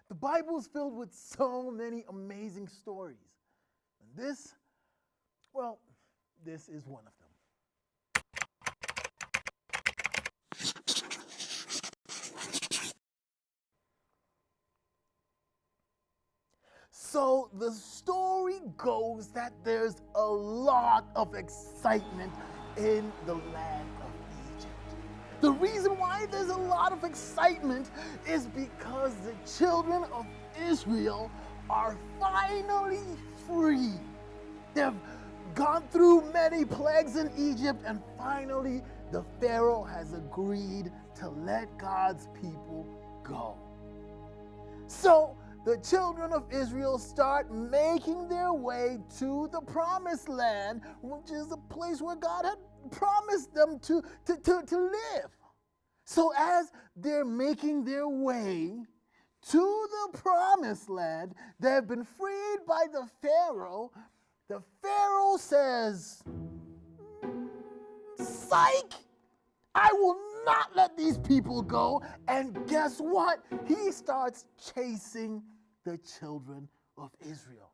The Bible is filled with so many amazing stories. And this is one of them. So the story goes that there's a lot of excitement in the land of Egypt. The reason why there's a lot of excitement is because the children of Israel are finally free. They've gone through many plagues in Egypt, and finally the Pharaoh has agreed to let God's people go. So the children of Israel start making their way to the promised land, which is the place where God had promised them to live. So as they're making their way to the promised land, they've been freed by the Pharaoh. The Pharaoh says, "Psych! I will not let these people go." And guess what? He starts chasing the children of Israel.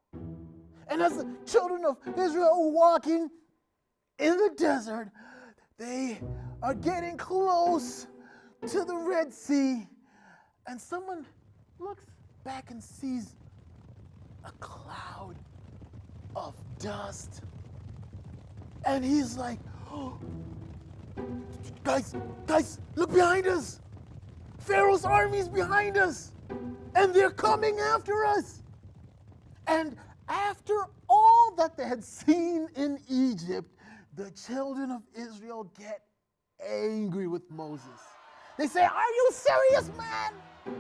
And as the children of Israel are walking in the desert, they are getting close to the Red Sea, and someone looks back and sees a cloud of dust. And he's like, "Oh, guys, look behind us. Pharaoh's army's behind us, and they're coming after us." And after all that they had seen in Egypt, the children of Israel get angry with Moses. They say, "Are you serious, man?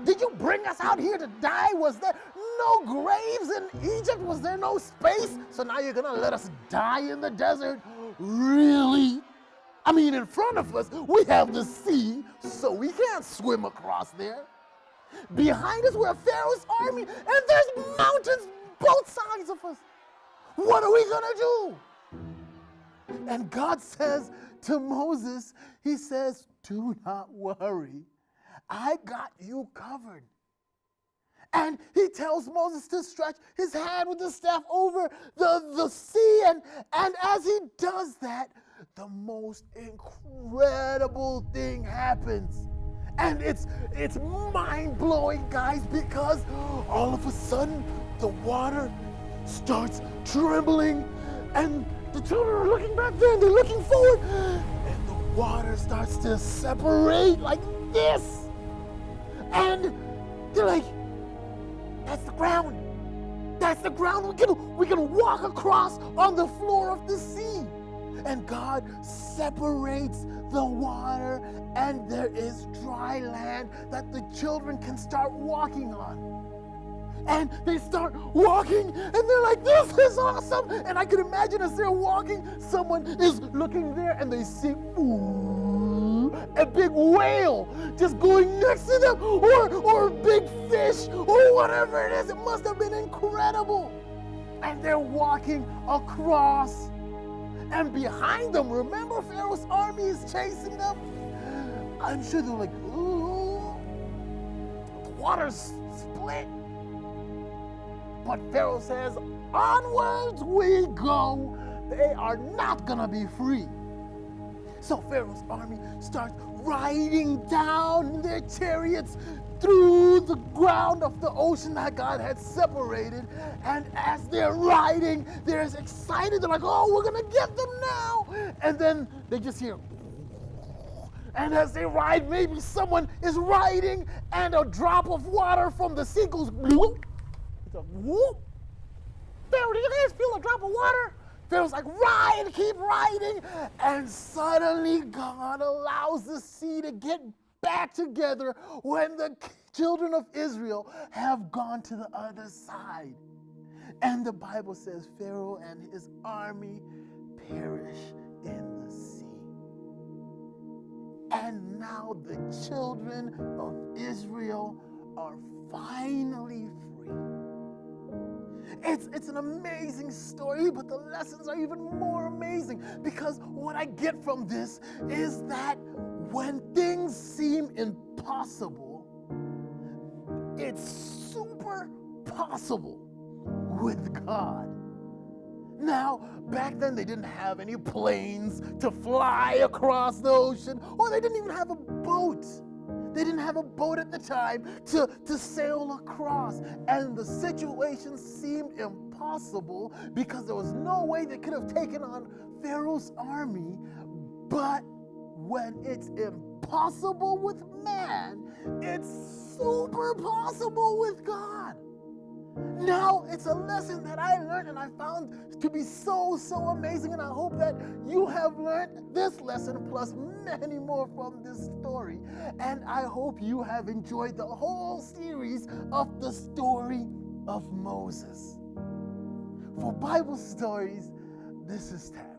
Did you bring us out here to die? Was there no graves in Egypt? Was there no space? So now you're gonna let us die in the desert? Really? I mean, in front of us, we have the sea, so we can't swim across there. Behind us, we're Pharaoh's army, and there's mountains both sides of us. What are we gonna do?" And God says to Moses, he says, "Do not worry. I got you covered." And he tells Moses to stretch his hand with the staff over the sea. And as he does that, the most incredible thing happens. And it's mind-blowing, guys, because all of a sudden the water starts trembling, and the children are looking back there and they're looking forward, and the water starts to separate like this. And they're like, "That's the ground. That's the ground. We can walk across on the floor of the sea." And God separates the water, and there is dry land that the children can start walking on. And they start walking, and they're like, "This is awesome." And I can imagine as they're walking, someone is looking there, and they see, ooh, a big whale just going next to them, or a big fish, or whatever it is. It must have been incredible. And they're walking across. And behind them, remember, Pharaoh's army is chasing them? I'm sure they're like, "Ooh, the water's split." But Pharaoh says, "Onwards we go. They are not gonna be free." So Pharaoh's army starts riding down their chariots through the ground of the ocean that God had separated. And as they're riding, they're excited. They're like, "Oh, we're gonna get them now." And then they just hear, and as they ride, maybe someone is riding, and a drop of water from the sea goes bloop. It's a whoop. "Pharaoh, do you guys feel a drop of water?" Pharaoh's like, "Ride, keep riding." And suddenly God allows the sea to get back together when the children of Israel have gone to the other side. And the Bible says Pharaoh and his army perish in the sea. And now the children of Israel are finally free. It's an amazing story, but the lessons are even more amazing, because what I get from this is that when things seem impossible, it's super possible with God. Now, back then they didn't have any planes to fly across the ocean, or they didn't even have a boat. They didn't have a boat at the time to sail across. And the situation seemed impossible because there was no way they could have taken on Pharaoh's army. But when it's impossible with man, it's super possible with God. Now, it's a lesson that I learned and I found to be so amazing, and I hope that you have learned this lesson plus many more from this story. And I hope you have enjoyed the whole series of the story of Moses. For Bible stories, this is Ted.